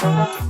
Alright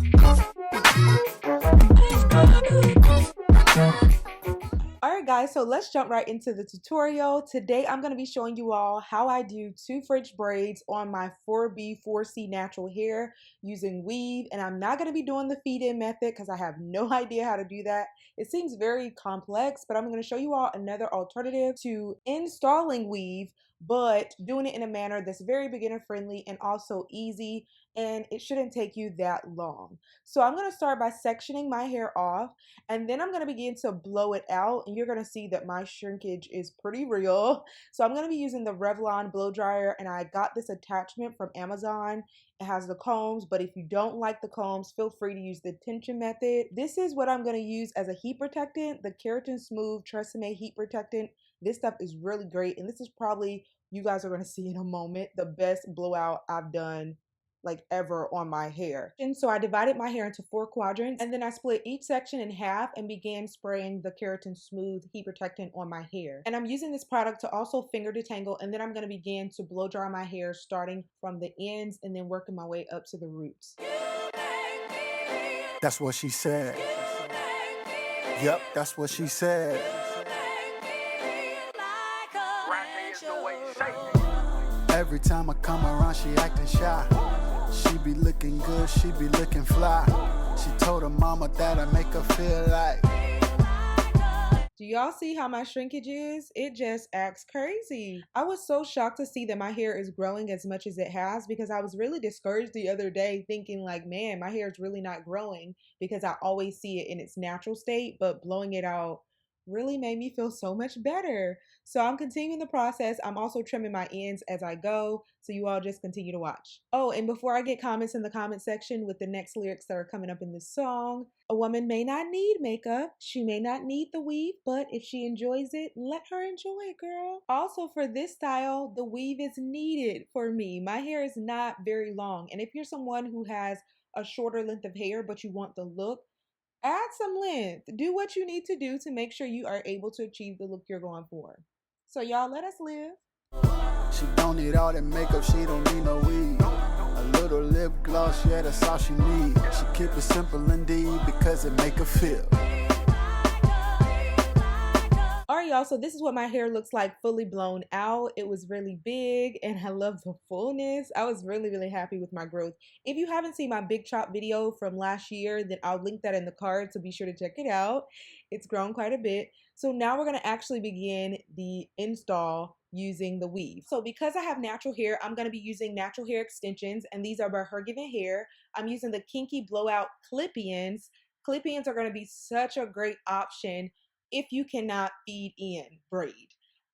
guys, so let's jump right into the tutorial. Today I'm going to be showing you all how I do 2 French braids on my 4B 4C natural hair using weave, and I'm not going to be doing the feed-in method because I have no idea how to do that. It seems very complex, but I'm going to show you all another alternative to installing weave, but doing it in a manner that's very beginner friendly and also easy, and it shouldn't take you that long. So I'm going to start by sectioning my hair off, and then I'm going to begin to blow it out, and you're going to see that my shrinkage is pretty real. So I'm going to be using the Revlon blow dryer, and I got this attachment from Amazon. It has the combs, but if you don't like the combs, feel free to use the tension method. This is what I'm going to use as a heat protectant, the Keratin Smooth Tresemme heat protectant. This stuff is really great, and this is probably, you guys are going to see in a moment, the best blowout I've done like ever on my hair. And so I divided my hair into 4 quadrants, and then I split each section in half and began spraying the Keratin Smooth heat protectant on my hair. And I'm using this product to also finger detangle, and then I'm going to begin to blow dry my hair starting from the ends and then working my way up to the roots. That's what she said. Yep, that's what she said. Every time I come around, she acting shy. She be looking good, she be looking fly. She told her mama that I make her feel like. Do y'all see how my shrinkage is? It just acts crazy. I was so shocked to see that my hair is growing as much as it has, because I was really discouraged the other day thinking like, man, my hair is really not growing, because I always see it in its natural state, but blowing it out really made me feel so much better. So I'm continuing the process. I'm also trimming my ends as I go, so you all just continue to watch. Oh, and before I get comments in the comment section with the next lyrics that are coming up in this song, a woman may not need makeup, she may not need the weave, but if she enjoys it, let her enjoy it, girl. Also, for this style, the weave is needed for me. My hair is not very long, and if you're someone who has a shorter length of hair but you want the look, add some length. Do what you need to do to make sure you are able to achieve the look you're going for. So y'all, let us live. She don't need all that makeup, she don't need no weave. A little lip gloss, yeah, that's all she need. She keep it simple indeed because it make her feel. Alright y'all, so this is what my hair looks like fully blown out. It was really big and I love the fullness. I was really happy with my growth. If you haven't seen my big chop video from last year, then I'll link that in the card, so be sure to check it out. It's grown quite a bit. So now we're going to actually begin the install using the weave. So because I have natural hair, I'm going to be using natural hair extensions, and these are by Hergivenhair. I'm using the Kinky blowout clip-ins. Clip-ins are going to be such a great option if you cannot feed in braid.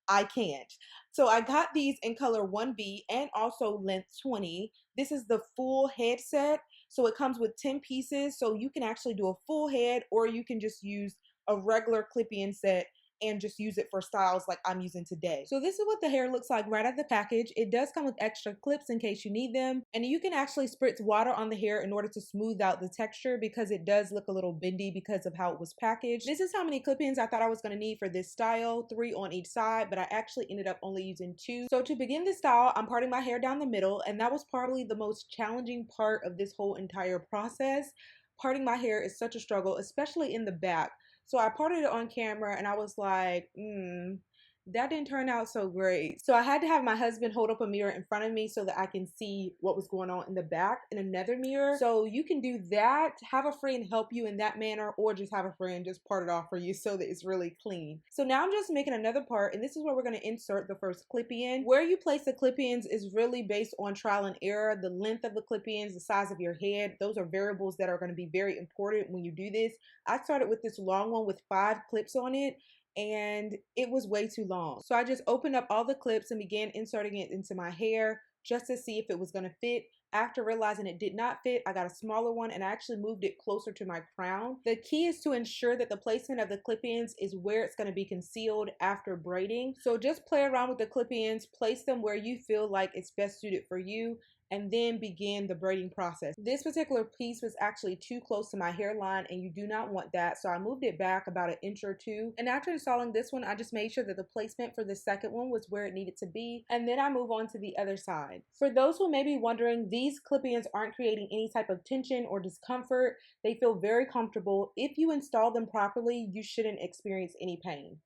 I can't. So I got these in color 1B and also length 20. This is the full head set. So it comes with 10 pieces. So you can actually do a full head, or you can just use a regular clip-in set and just use it for styles like I'm using today. So this is what the hair looks like right out of the package. It does come with extra clips in case you need them, and you can actually spritz water on the hair in order to smooth out the texture, because it does look a little bendy because of how it was packaged. This is how many clip-ins I thought I was going to need for this style, 3 on each side, but I actually ended up only using 2. So to begin this style, I'm parting my hair down the middle, and that was probably the most challenging part of this whole entire process. Parting my hair is such a struggle, especially in the back. So I parted it on camera and I was like, that didn't turn out so great. So I had to have my husband hold up a mirror in front of me so that I can see what was going on in the back in another mirror. So you can do that, have a friend help you in that manner, or just have a friend just part it off for you so that it's really clean. So now I'm just making another part, and this is where we're going to insert the first clip-in. Where you place the clip-ins is really based on trial and error. The length of the clip-ins, the size of your head, those are variables that are going to be very important when you do this. I started with this long one with 5 clips on it, and it was way too long. So I just opened up all the clips and began inserting it into my hair just to see if it was going to fit. After realizing it did not fit, I got a smaller one and I actually moved it closer to my crown. The key is to ensure that the placement of the clip-ins is where it's going to be concealed after braiding. So just play around with the clip-ins, place them where you feel like it's best suited for you, and then begin the braiding process. This particular piece was actually too close to my hairline, and you do not want that, so I moved it back about an inch or two. And after installing this one, I just made sure that the placement for the second one was where it needed to be, and then I move on to the other side. For those who may be wondering, these clip-ins aren't creating any type of tension or discomfort. They feel very comfortable. If you install them properly, you shouldn't experience any pain.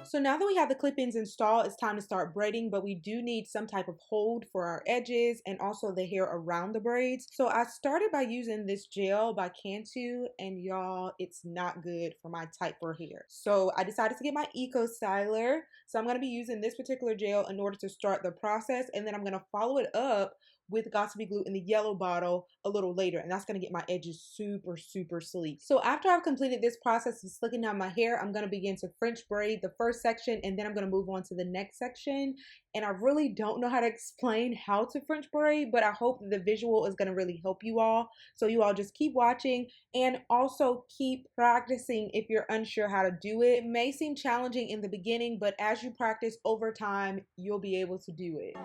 So now that we have the clip-ins installed, it's time to start braiding, but we do need some type of hold for our edges and also the hair around the braids. So I started by using this gel by Kinky, and y'all, it's not good for my type of hair. So I decided to get my Eco Styler. So I'm going to be using this particular gel in order to start the process, and then I'm going to follow it up with Got2b glue in the yellow bottle a little later, and that's going to get my edges super sleek. So after I've completed this process of slicking down my hair, I'm going to begin to French braid the first section, and then I'm going to move on to the next section. And I really don't know how to explain how to French braid, but I hope that the visual is going to really help you all. So you all just keep watching and also keep practicing if you're unsure how to do it. It may seem challenging in the beginning, but as you practice over time, you'll be able to do it.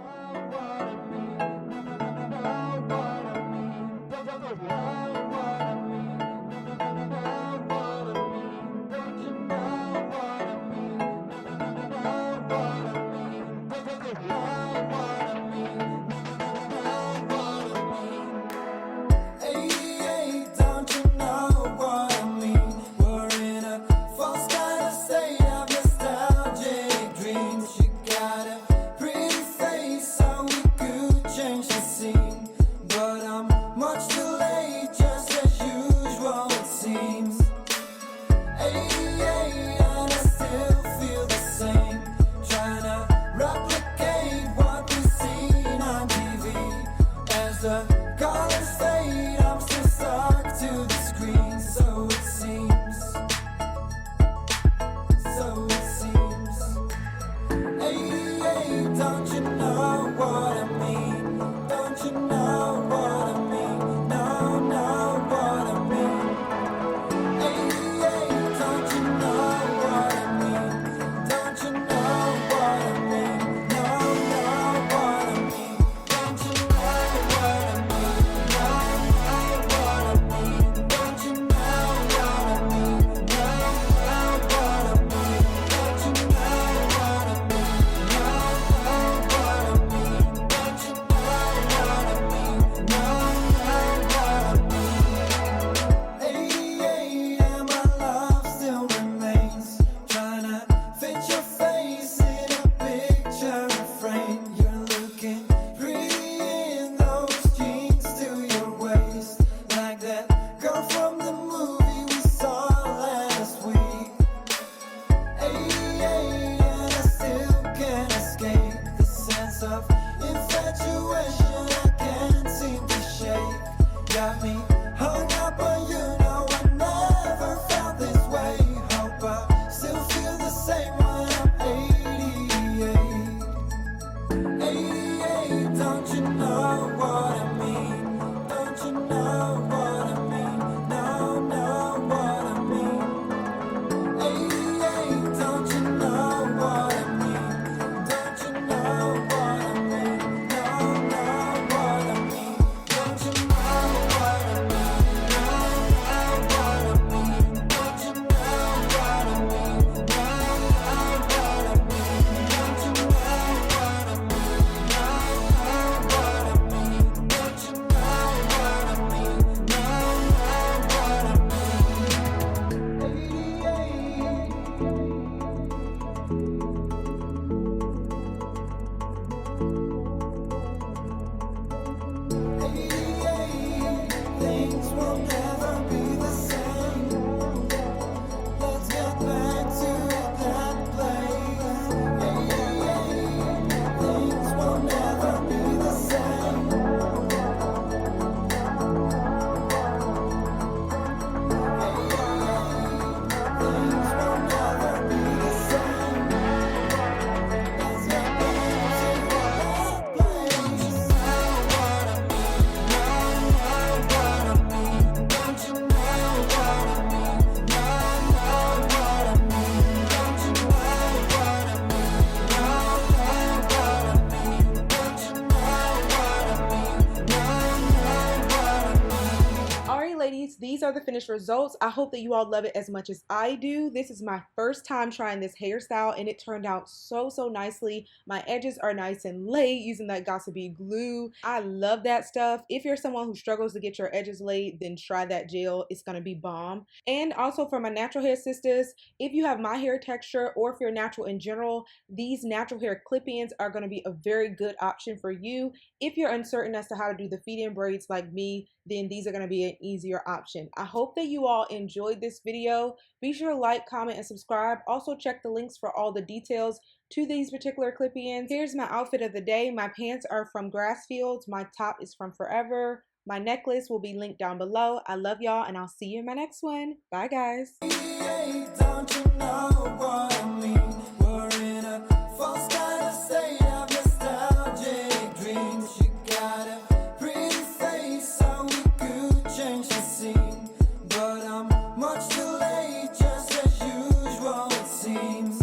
Ladies, these are the finished results. I hope that you all love it as much as I do. This is my first time trying this hairstyle and it turned out so nicely. My edges are nice and laid using that gossipy glue. I love that stuff. If you're someone who struggles to get your edges laid, then try that gel. It's gonna be bomb. And also for my natural hair sisters, if you have my hair texture or if you're natural in general, these natural hair clip-ins are gonna be a very good option for you. If you're uncertain as to how to do the feed-in braids like me, then these are going to be an easier option. I hope that you all enjoyed this video. Be sure to like, comment, and subscribe. Also check the links for all the details to these particular clip-ins. Here's my outfit of the day. My pants are from Grassfields. My top is from Forever. My necklace will be linked down below. I love y'all and I'll see you in my next one. Bye guys. Don't you know what I mean? We're in a false kind of state of nostalgic dreams. You got a pretty face so we could change the scene, but I'm much too late, just as usual it seems.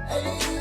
Hey,